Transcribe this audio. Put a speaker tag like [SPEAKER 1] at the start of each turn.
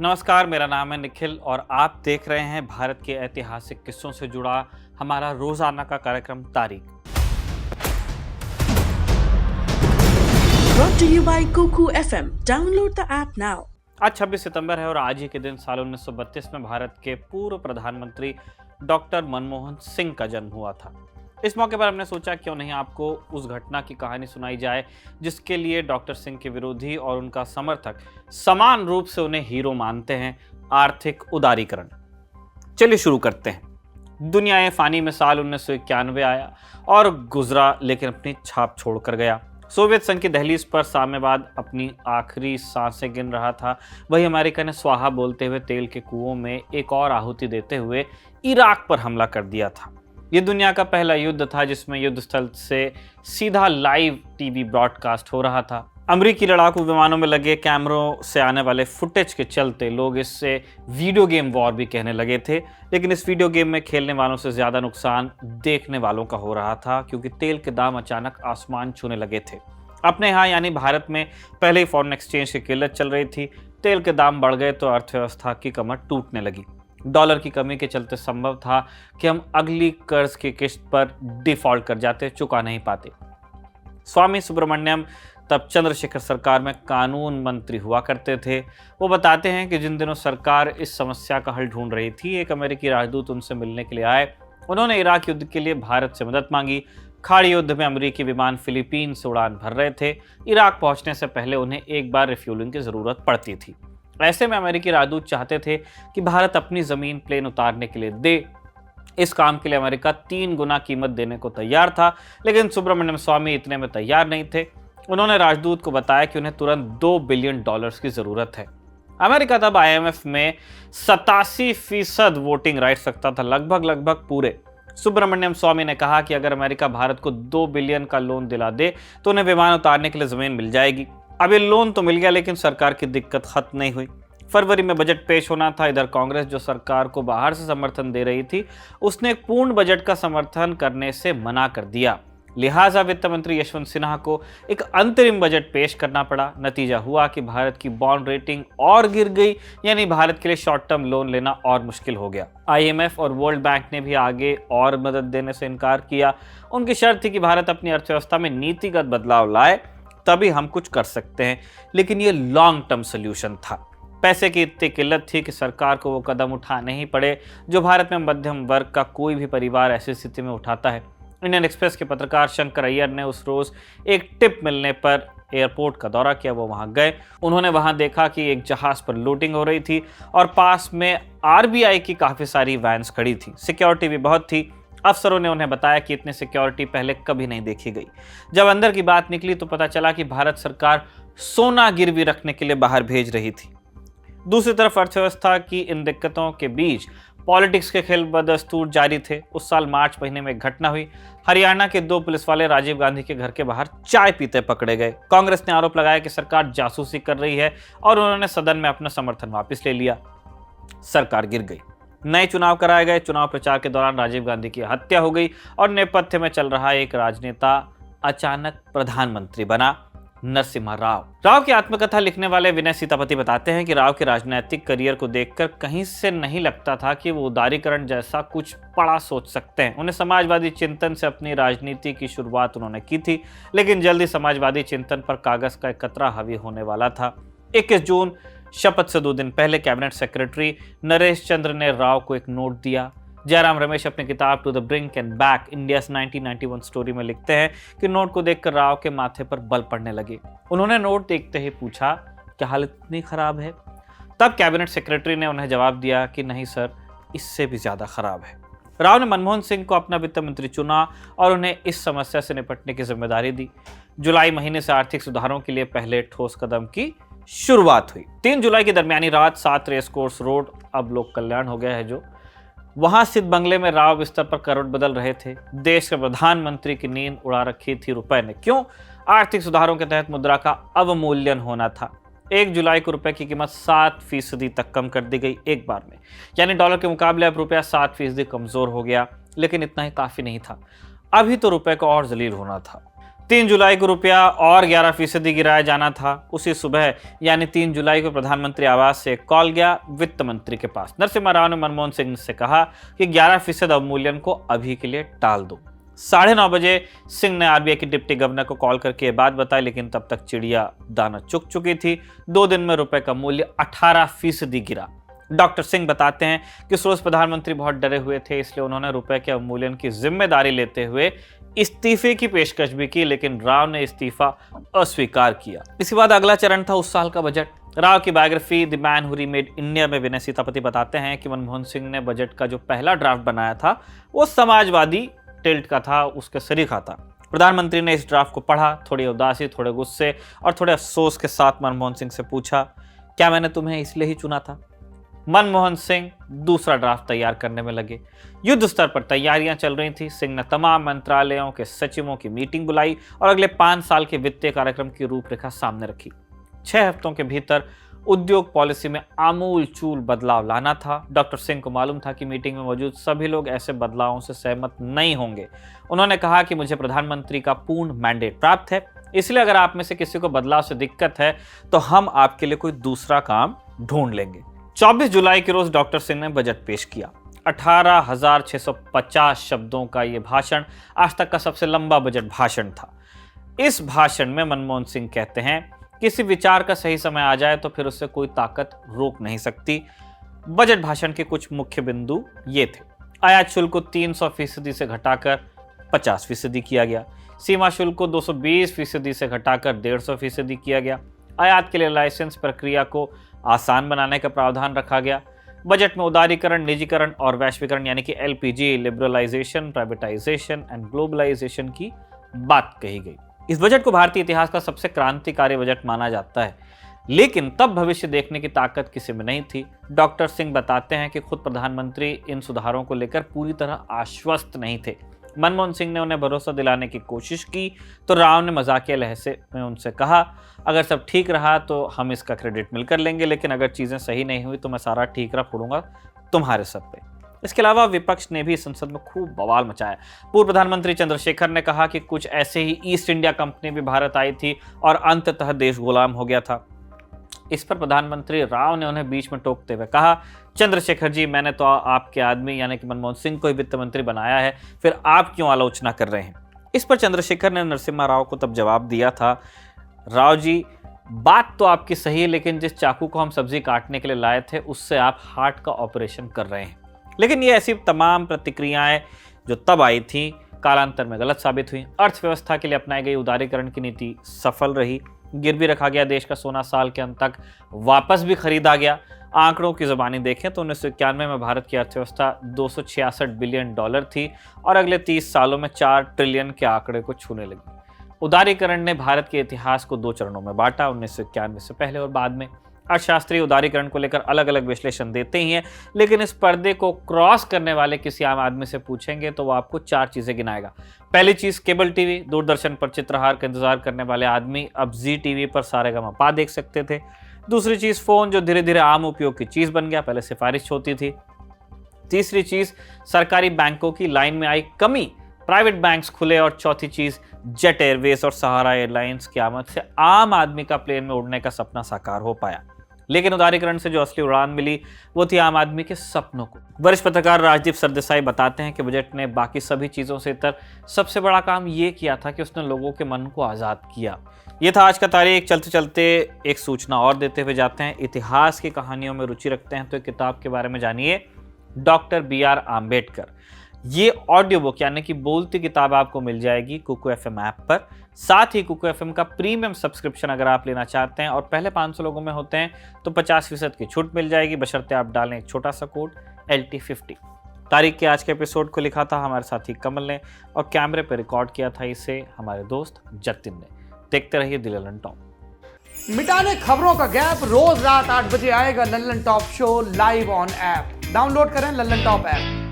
[SPEAKER 1] नमस्कार, मेरा नाम है निखिल और आप देख रहे हैं भारत के ऐतिहासिक किस्सों से जुड़ा हमारा रोजाना का कार्यक्रम तारीख।
[SPEAKER 2] Brought to you by Kuku FM. Download the app now.
[SPEAKER 1] आज 26 सितंबर है और आज ही के दिन साल 1932 में भारत के पूर्व प्रधानमंत्री डॉक्टर मनमोहन सिंह का जन्म हुआ था। इस मौके पर हमने सोचा क्यों नहीं आपको उस घटना की कहानी सुनाई जाए जिसके लिए डॉक्टर सिंह के विरोधी और उनका समर्थक समान रूप से उन्हें हीरो मानते हैं, आर्थिक उदारीकरण। चलिए शुरू करते हैं। दुनिया ए फानी में साल 1991 आया और गुजरा, लेकिन अपनी छाप छोड़कर गया। सोवियत संघ की दहलीज पर साम्यवाद अपनी आखिरी सांसें गिन रहा था। वही अमेरिका ने स्वाहा बोलते हुए तेल के कुओं में एक और आहुति देते हुए इराक पर हमला कर दिया था। यह दुनिया का पहला युद्ध था जिसमें युद्ध स्थल से सीधा लाइव टीवी ब्रॉडकास्ट हो रहा था। अमेरिकी लड़ाकू विमानों में लगे कैमरों से आने वाले फुटेज के चलते लोग इससे वीडियो गेम वॉर भी कहने लगे थे, लेकिन इस वीडियो गेम में खेलने वालों से ज्यादा नुकसान देखने वालों का हो रहा था, क्योंकि तेल के दाम अचानक आसमान छूने लगे थे। अपने यहाँ यानी भारत में पहले ही फॉरेन एक्सचेंज की किल्लत चल रही थी। तेल के दाम बढ़ गए तो अर्थव्यवस्था की कमर टूटने लगी। डॉलर की कमी के चलते संभव था कि हम अगली कर्ज की किस्त पर डिफॉल्ट कर जाते, चुका नहीं पाते। स्वामी सुब्रमण्यम तब चंद्रशेखर सरकार में कानून मंत्री हुआ करते थे। वो बताते हैं कि जिन दिनों सरकार इस समस्या का हल ढूंढ रही थी, एक अमेरिकी राजदूत उनसे मिलने के लिए आए। उन्होंने इराक युद्ध के लिए भारत से मदद मांगी। खाड़ी युद्ध में अमेरिकी विमान फिलीपीन से उड़ान भर रहे थे। इराक पहुंचने से पहले उन्हें एक बार रिफ्यूलिंग की जरूरत पड़ती थी। ऐसे में अमेरिकी राजदूत चाहते थे कि भारत अपनी जमीन प्लेन उतारने के लिए दे। इस काम के लिए अमेरिका 3 गुना कीमत देने को तैयार था, लेकिन सुब्रमण्यम स्वामी इतने में तैयार नहीं थे। उन्होंने राजदूत को बताया कि उन्हें तुरंत $2 बिलियन की जरूरत है। अमेरिका तब IMF में 87% वोटिंग राइट्स रखता था, लगभग पूरे। सुब्रमण्यम स्वामी ने कहा कि अगर अमेरिका भारत को 2 बिलियन का लोन दिला दे तो उन्हें विमान उतारने के लिए जमीन मिल जाएगी। अब ये लोन तो मिल गया, लेकिन सरकार की दिक्कत खत्म नहीं हुई। फरवरी में बजट पेश होना था। इधर कांग्रेस, जो सरकार को बाहर से समर्थन दे रही थी, उसने एक पूर्ण बजट का समर्थन करने से मना कर दिया। लिहाजा वित्त मंत्री यशवंत सिन्हा को एक अंतरिम बजट पेश करना पड़ा। नतीजा हुआ कि भारत की बॉन्ड रेटिंग और गिर गई, यानी भारत के लिए शॉर्ट टर्म लोन लेना और मुश्किल हो गया। IMF और वर्ल्ड बैंक ने भी आगे और मदद देने से इनकार किया। उनकी शर्त थी कि भारत अपनी अर्थव्यवस्था में नीतिगत बदलाव लाए, तभी हम कुछ कर सकते हैं। लेकिन ये लॉन्ग टर्म सोल्यूशन था। पैसे की इतनी किल्लत थी कि सरकार को वो कदम उठाने ही पड़े जो भारत में मध्यम वर्ग का कोई भी परिवार ऐसी स्थिति में उठाता है। इंडियन एक्सप्रेस के पत्रकार शंकर अय्यर ने उस रोज एक टिप मिलने पर एयरपोर्ट का दौरा किया। वो वहां गए। उन्होंने वहां देखा कि एक जहाज पर लूटिंग हो रही थी और पास में RBI की काफी सारी वैन्स खड़ी थी। सिक्योरिटी भी बहुत थी। अफसरों ने उन्हें बताया कि इतनी सिक्योरिटी पहले कभी नहीं देखी गई। जब अंदर की बात निकली तो पता चला कि भारत सरकार सोना गिरवी रखने के लिए बाहर भेज रही थी। दूसरी तरफ अर्थव्यवस्था की इन दिक्कतों के बीच पॉलिटिक्स के खेल बदस्तूर जारी थे। उस साल मार्च महीने में एक घटना हुई। हरियाणा के 2 पुलिस वाले राजीव गांधी के घर के बाहर चाय पीते पकड़े गए। कांग्रेस ने आरोप लगाया कि सरकार जासूसी कर रही है और उन्होंने सदन में अपना समर्थन वापस ले लिया। सरकार गिर गई। नए चुनाव कराए गए। चुनाव प्रचार के दौरान राजीव गांधी की हत्या हो गई और नेपथ्य में चल रहा एक राजनेता अचानक प्रधानमंत्री बना, नरसिम्हा राव। राव की आत्मकथा लिखने वाले विनय सीतापति बताते हैं कि राव के राजनीतिक करियर को देखकर कहीं से नहीं लगता था कि वो उदारीकरण जैसा कुछ बड़ा सोच सकते हैं। उन्हें समाजवादी चिंतन से अपनी राजनीति की शुरुआत उन्होंने की थी, लेकिन जल्दी समाजवादी चिंतन पर कागज का एक कतरा हावी होने वाला था। 21 जून शपथ से 2 दिन पहले कैबिनेट सेक्रेटरी नरेश चंद्र ने राव को एक नोट दिया। जयराम रमेश अपनी किताब to the brink and back India's 1991 story में लिखते हैं कि नोट को देखकर राव के माथे पर बल पड़ने लगे। उन्होंने नोट देखते ही पूछा, क्या हालत इतनी खराब है? तब कैबिनेट सेक्रेटरी ने उन्हें जवाब दिया कि नहीं सर, इससे भी ज्यादा खराब है। राव ने मनमोहन सिंह को अपना वित्त मंत्री चुना और उन्हें इस समस्या से निपटने की जिम्मेदारी दी। जुलाई महीने से आर्थिक सुधारों के लिए पहले ठोस कदम की शुरुआत हुई। 3 जुलाई की दरमियानी रात 7 रेस कोर्स रोड, अब लोक कल्याण हो गया है जो, वहां स्थित बंगले में राव बिस्तर पर करवट बदल रहे थे। देश के प्रधानमंत्री की नींद उड़ा रखी थी रुपए ने। क्यों? आर्थिक सुधारों के तहत मुद्रा का अवमूल्यन होना था। 1 जुलाई को रुपए की कीमत 7% तक कम कर दी गई एक बार में, यानी डॉलर के मुकाबले अब रुपया 7% कमजोर हो गया। लेकिन इतना ही काफी नहीं था, अभी तो रुपए को और जलील होना था। 3 जुलाई को रुपया और 11% गिराया जाना था। उसी सुबह यानी 3 जुलाई को प्रधानमंत्री आवास से एक कॉल गया वित्त मंत्री के पास। नरसिम्हा राव ने मनमोहन सिंह से कहा कि 11% अवमूल्यन को अभी के लिए टाल दो। 9:30 बजे सिंह ने आरबीआई की डिप्टी गवर्नर को कॉल करके ये बात बताई, लेकिन तब तक चिड़िया दाना चुग चुकी थी। 2 दिन में रुपए का मूल्य 18% गिरा। डॉक्टर सिंह बताते हैं कि उस रोज प्रधानमंत्री बहुत डरे हुए थे, इसलिए उन्होंने रुपए के अवमूल्यन की जिम्मेदारी लेते हुए इस्तीफे की पेशकश भी की, लेकिन राव ने इस्तीफा अस्वीकार किया। इसके बाद अगला चरण था उस साल का बजट। राव की biography the man who remade India में विनय सीतापति बताते हैं कि मनमोहन सिंह ने बजट का जो पहला ड्राफ्ट बनाया था वो समाजवादी टिल्ट का था, उसके सरीखा था। प्रधानमंत्री ने इस ड्राफ्ट को पढ़ा, थोड़ी उदासी, थोड़े गुस्से और थोड़े अफसोस के साथ मनमोहन सिंह से पूछा, क्या मैंने तुम्हें इसलिए ही चुना था? मनमोहन सिंह दूसरा ड्राफ्ट तैयार करने में लगे। युद्ध स्तर पर तैयारियां चल रही थी। सिंह ने तमाम मंत्रालयों के सचिवों की मीटिंग बुलाई और अगले 5 साल के वित्तीय कार्यक्रम की रूपरेखा सामने रखी। 6 हफ्तों के भीतर उद्योग पॉलिसी में आमूल चूल बदलाव लाना था। डॉक्टर सिंह को मालूम था कि मीटिंग में मौजूद सभी लोग ऐसे बदलावों से सहमत नहीं होंगे। उन्होंने कहा कि मुझे प्रधानमंत्री का पूर्ण मैंडेट प्राप्त है, इसलिए अगर आप में से किसी को बदलाव से दिक्कत है तो हम आपके लिए कोई दूसरा काम ढूंढ लेंगे। 24 जुलाई के रोज डॉक्टर सिंह ने बजट पेश किया। 18,650 शब्दों का यह भाषण आज तक का सबसे लंबा बजट भाषण था। इस भाषण में मनमोहन सिंह कहते हैं, किसी विचार का सही समय आ जाए तो फिर उससे कोई ताकत रोक नहीं सकती। बजट भाषण के कुछ मुख्य बिंदु ये थे। आयात शुल्क को 300% से घटाकर 50% किया गया। सीमा शुल्क को 220% से घटाकर 150% किया गया। आयात के लिए लाइसेंस प्रक्रिया को आसान बनाने का प्रावधान रखा गया। बजट में उदारीकरण, निजीकरण और वैश्वीकरण यानी कि LPG, liberalisation, privatisation and globalisation की बात कही गई। इस बजट को भारतीय इतिहास का सबसे क्रांतिकारी बजट माना जाता है, लेकिन तब भविष्य देखने की ताकत किसी में नहीं थी। डॉक्टर सिंह बताते हैं कि खुद प्रधानमंत्री इन सुधारों को लेकर पूरी तरह आश्वस्त नहीं थे। मनमोहन सिंह ने उन्हें भरोसा दिलाने की कोशिश की तो राव ने मजाकिया लहजे में उनसे कहा, अगर सब ठीक रहा तो हम इसका क्रेडिट मिलकर लेंगे, लेकिन अगर चीजें सही नहीं हुई तो मैं सारा ठीकरा फोड़ूंगा तुम्हारे सर पे। इसके अलावा विपक्ष ने भी संसद में खूब बवाल मचाया। पूर्व प्रधानमंत्री चंद्रशेखर ने कहा कि कुछ ऐसे ही ईस्ट इंडिया कंपनी भी भारत आई थी और अंततः देश गुलाम हो गया था। इस पर प्रधानमंत्री राव ने उन्हें बीच में टोकते हुए कहा, चंद्रशेखर जी, मैंने तो आपके आदमी यानी कि मनमोहन सिंह को ही वित्त मंत्री बनाया है, फिर आप क्यों आलोचना कर रहे हैं? इस पर चंद्रशेखर ने नरसिम्हा राव को तब जवाब दिया था, राव जी, बात तो आपकी सही है, लेकिन जिस चाकू को हम सब्जी काटने के लिए लाए थे उससे आप हार्ट का ऑपरेशन कर रहे हैं। लेकिन ये ऐसी तमाम प्रतिक्रियाएं जो तब आई थी कालांतर में गलत साबित हुई। अर्थव्यवस्था के लिए अपनाई गई उदारीकरण की नीति सफल रही। गिरवी रखा गया देश का सोना साल के अंत तक वापस भी खरीदा गया। आंकड़ों की ज़बानी देखें तो 1991 में भारत की अर्थव्यवस्था $266 बिलियन थी और अगले 30 सालों में 4 ट्रिलियन के आंकड़े को छूने लगी। उदारीकरण ने भारत के इतिहास को 2 चरणों में बांटा, 1991 से पहले और बाद में। अर्थशास्त्री उदारीकरण को लेकर अलग अलग विश्लेषण देते ही हैं, लेकिन इस पर्दे को क्रॉस करने वाले किसी आम आदमी से पूछेंगे तो वो आपको 4 चीजें गिनाएगा। पहली चीज, केबल टीवी। दूरदर्शन पर चित्रहार का इंतजार करने वाले आदमी अब जी टीवी पर सारेगामापा देख सकते थे। दूसरी चीज, फोन, जो धीरे धीरे आम उपयोग की चीज बन गया, पहले सिफारिश होती थी। तीसरी चीज, सरकारी बैंकों की लाइन में आई कमी, प्राइवेट बैंक्स खुले। और चौथी चीज, जेट एयरवेज और सहारा एयरलाइंस की आमद से आम आदमी का प्लेन में उड़ने का सपना साकार हो पाया। लेकिन उदारीकरण से जो असली उड़ान मिली वो थी आम आदमी के सपनों को। वरिष्ठ पत्रकार राजदीप सरदेसाई बताते हैं कि बजट ने बाकी सभी चीजों से इतर सबसे बड़ा काम ये किया था कि उसने लोगों के मन को आजाद किया। ये था आज का तारीख। चलते चलते एक सूचना और देते हुए जाते हैं। इतिहास की कहानियों में रुचि रखते हैं तो एक किताब के बारे में जानिए, डॉक्टर BR आम्बेडकर। ये ऑडियो बुक यानी कि बोलती किताब आपको मिल जाएगी कुकू FM ऐप पर। साथ ही कुकू FM का प्रीमियम सब्सक्रिप्शन अगर आप लेना चाहते हैं और पहले 500 लोगों में होते हैं तो 50% की छूट मिल जाएगी, बशर्ते आप डालें एक छोटा सा कोड LT50। तारीख के आज के एपिसोड को लिखा था हमारे साथी कमल ने और कैमरे पर रिकॉर्ड किया था इसे हमारे दोस्त जतिन ने। देखते रहिए द लल्लन टॉप।
[SPEAKER 3] मिटाने खबरों का गैप, रोज रात 8 बजे आएगा Lallan top show live on app. Download करें लल्लन टॉप ऐप।